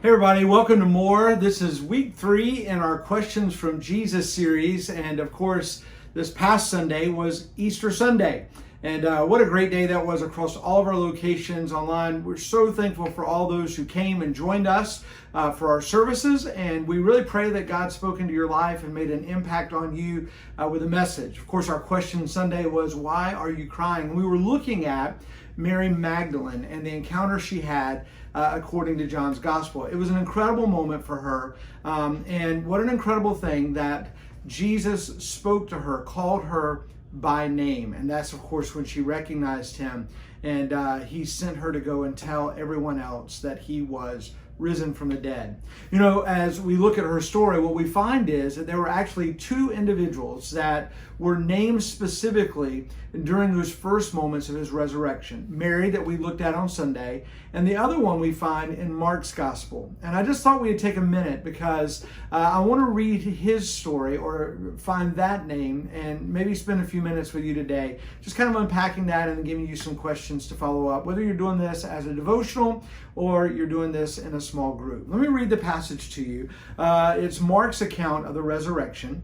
Hey everybody, welcome to more. This is week 3 in our Questions from Jesus series, and of course, this past Sunday was Easter Sunday. And what a great day that was across all of our locations online. We're so thankful for all those who came and joined us for our services, and we really pray that God spoke into your life and made an impact on you with a message. Of course, our question Sunday was, why are you crying? And we were looking at Mary Magdalene and the encounter she had according to John's gospel. It was an incredible moment for her, and what an incredible thing that Jesus spoke to her, called her by name, and that's of course when she recognized him, and he sent her to go and tell everyone else that he was risen from the dead. You know, as we look at her story, what we find is that there were actually 2 individuals that were named specifically during those first moments of his resurrection. Mary, that we looked at on Sunday, and the other one we find in Mark's gospel. And I just thought we'd take a minute because I want to read his story, or find that name, and maybe spend a few minutes with you today, just kind of unpacking that and giving you some questions to follow up, whether you're doing this as a devotional or you're doing this in a small group. Let me read the passage to you. It's Mark's account of the resurrection.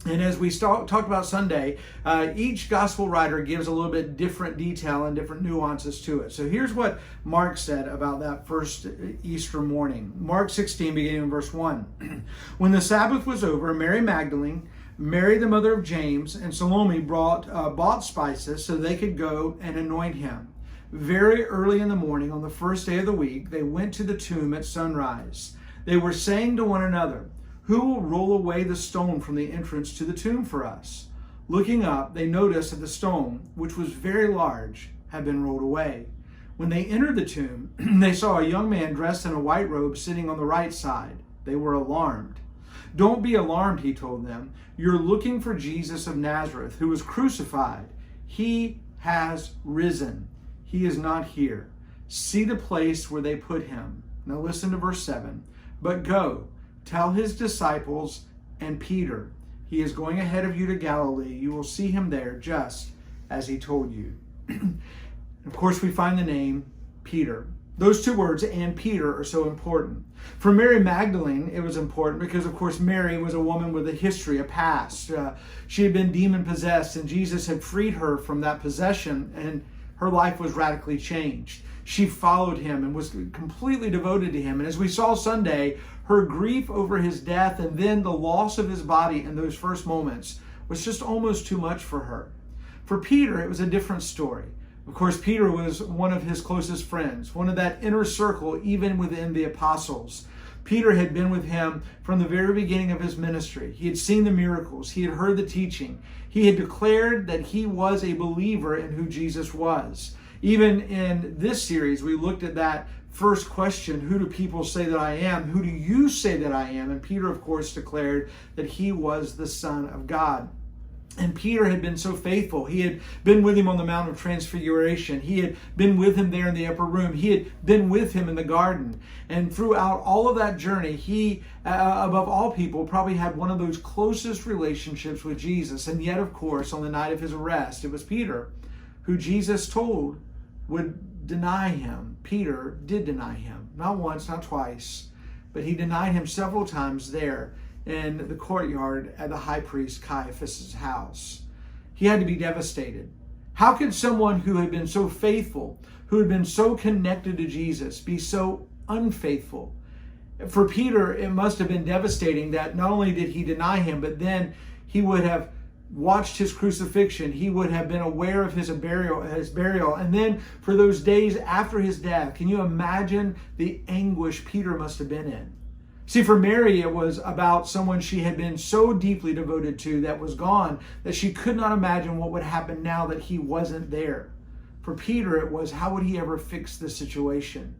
And as we talked about Sunday, each gospel writer gives a little bit different detail and different nuances to it. So here's what Mark said about that first Easter morning. Mark 16, beginning in verse 1. When the Sabbath was over, Mary Magdalene, Mary the mother of James, and Salome bought spices so they could go and anoint him. Very early in the morning, on the first day of the week, they went to the tomb at sunrise. They were saying to one another, "Who will roll away the stone from the entrance to the tomb for us?" Looking up, they noticed that the stone, which was very large, had been rolled away. When they entered the tomb, they saw a young man dressed in a white robe sitting on the right side. They were alarmed. "Don't be alarmed," he told them. "You're looking for Jesus of Nazareth, who was crucified. He has risen. He is not here. See the place where they put him." Now listen to verse 7. "But go, tell his disciples and Peter, he is going ahead of you to Galilee. You will see him there just as he told you." Of course, we find the name Peter. Those 2 words, "and Peter," are so important. For Mary Magdalene, it was important because, of course, Mary was a woman with a history, a past. She had been demon-possessed, and Jesus had freed her from that possession, and her life was radically changed. She followed him and was completely devoted to him. And as we saw Sunday, her grief over his death and then the loss of his body in those first moments was just almost too much for her. For Peter, it was a different story. Of course, Peter was one of his closest friends, one of that inner circle, even within the apostles. Peter had been with him from the very beginning of his ministry. He had seen the miracles. He had heard the teaching. He had declared that he was a believer in who Jesus was. Even in this series, we looked at that first question, who do people say that I am? Who do you say that I am? And Peter, of course, declared that he was the Son of God. And Peter had been so faithful. He had been with him on the Mount of Transfiguration. He had been with him there in the upper room. He had been with him in the garden. And throughout all of that journey, he, above all people, probably had one of those closest relationships with Jesus. And yet, of course, on the night of his arrest, it was Peter who Jesus told would deny him. Peter did deny him. Not once, not twice, but he denied him several times there in the courtyard at the high priest Caiaphas' house. He had to be devastated. How could someone who had been so faithful, who had been so connected to Jesus, be so unfaithful? For Peter, it must have been devastating that not only did he deny him, but then he would have watched his crucifixion. He would have been aware of his burial. And then for those days after his death, can you imagine the anguish Peter must have been in? See, for Mary, it was about someone she had been so deeply devoted to that was gone, that she could not imagine what would happen now that he wasn't there. For Peter, it was, how would he ever fix the situation?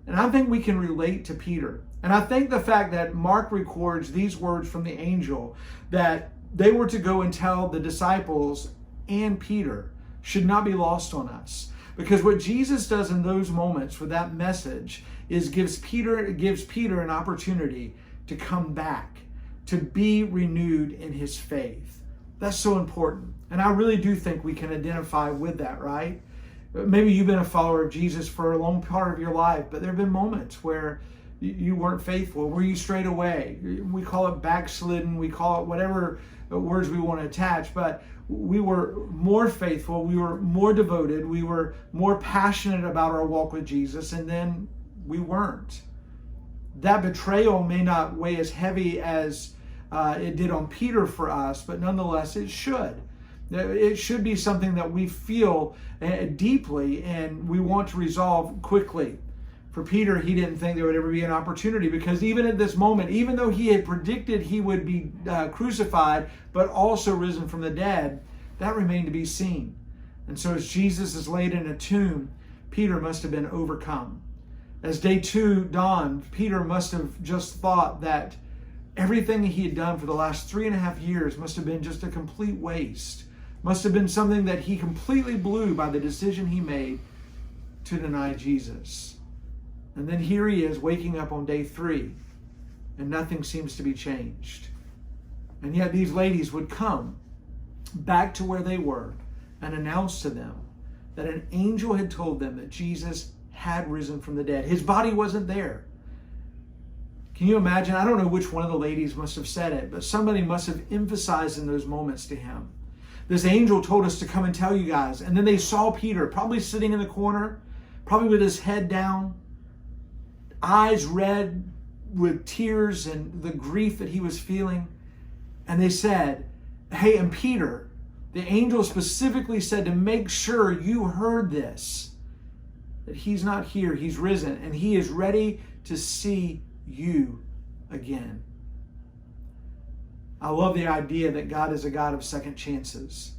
And I think we can relate to Peter. And I think the fact that Mark records these words from the angel, that they were to go and tell the disciples and Peter, should not be lost on us. Because what Jesus does in those moments with that message is gives Peter an opportunity to come back, to be renewed in his faith. That's so important. And I really do think we can identify with that, right? Maybe you've been a follower of Jesus for a long part of your life, but there have been moments where you weren't faithful? Were you strayed away? We call it backslidden. We call it whatever words we want to attach, but we were more faithful. We were more devoted. We were more passionate about our walk with Jesus, and then we weren't. That betrayal may not weigh as heavy as it did on Peter for us, but nonetheless, it should. It should be something that we feel deeply and we want to resolve quickly. For Peter, he didn't think there would ever be an opportunity, because even at this moment, even though he had predicted he would be crucified, but also risen from the dead, that remained to be seen. And so as Jesus is laid in a tomb, Peter must have been overcome. As day 2 dawned, Peter must have just thought that everything he had done for the last 3.5 years must have been just a complete waste. Must have been something that he completely blew by the decision he made to deny Jesus. And then here he is waking up on day 3, and nothing seems to be changed. And yet these ladies would come back to where they were and announce to them that an angel had told them that Jesus had risen from the dead. His body wasn't there. Can you imagine? I don't know which one of the ladies must have said it, but somebody must have emphasized in those moments to him. This angel told us to come and tell you guys. And then they saw Peter probably sitting in the corner, probably with his head down, eyes red with tears and the grief that he was feeling. And they said, hey, and Peter, the angel specifically said to make sure you heard this, that he's not here, he's risen, and he is ready to see you again. I love the idea that God is a God of second chances.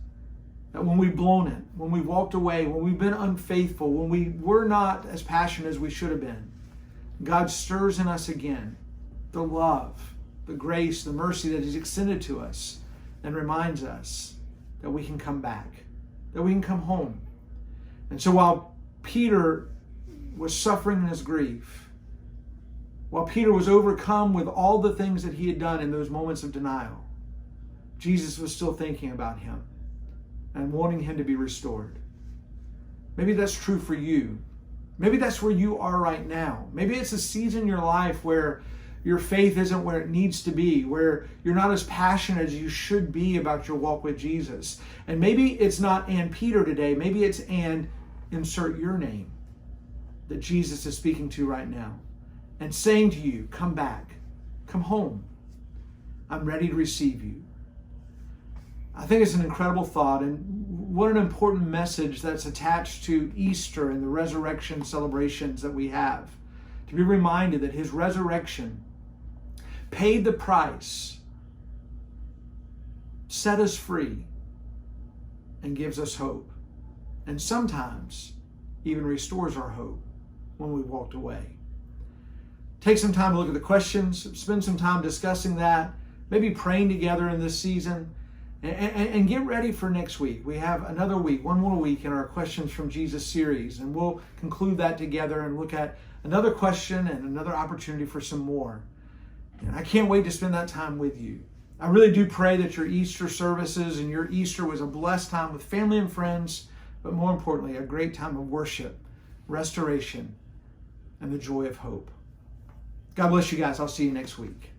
That when we've blown it, when we've walked away, when we've been unfaithful, when we were not as passionate as we should have been, God stirs in us again the love, the grace, the mercy that He's extended to us, and reminds us that we can come back, that we can come home. And so while Peter was suffering in his grief, while Peter was overcome with all the things that he had done in those moments of denial, Jesus was still thinking about him and wanting him to be restored. Maybe that's true for you. Maybe that's where you are right now. Maybe it's a season in your life where your faith isn't where it needs to be, where you're not as passionate as you should be about your walk with Jesus. And maybe it's not and Peter today. Maybe it's and insert your name that Jesus is speaking to right now and saying to you, come back, come home. I'm ready to receive you. I think it's an incredible thought, and what an important message that's attached to Easter and the resurrection celebrations that we have. To be reminded that His resurrection paid the price, set us free, and gives us hope. And sometimes even restores our hope when we walked away. Take some time to look at the questions, spend some time discussing that, maybe praying together in this season, and get ready for next week. We have another week, one more week in our Questions from Jesus series, and we'll conclude that together and look at another question and another opportunity for some more. And I can't wait to spend that time with you. I really do pray that your Easter services and your Easter was a blessed time with family and friends, but more importantly, a great time of worship, restoration, and the joy of hope. God bless you guys. I'll see you next week.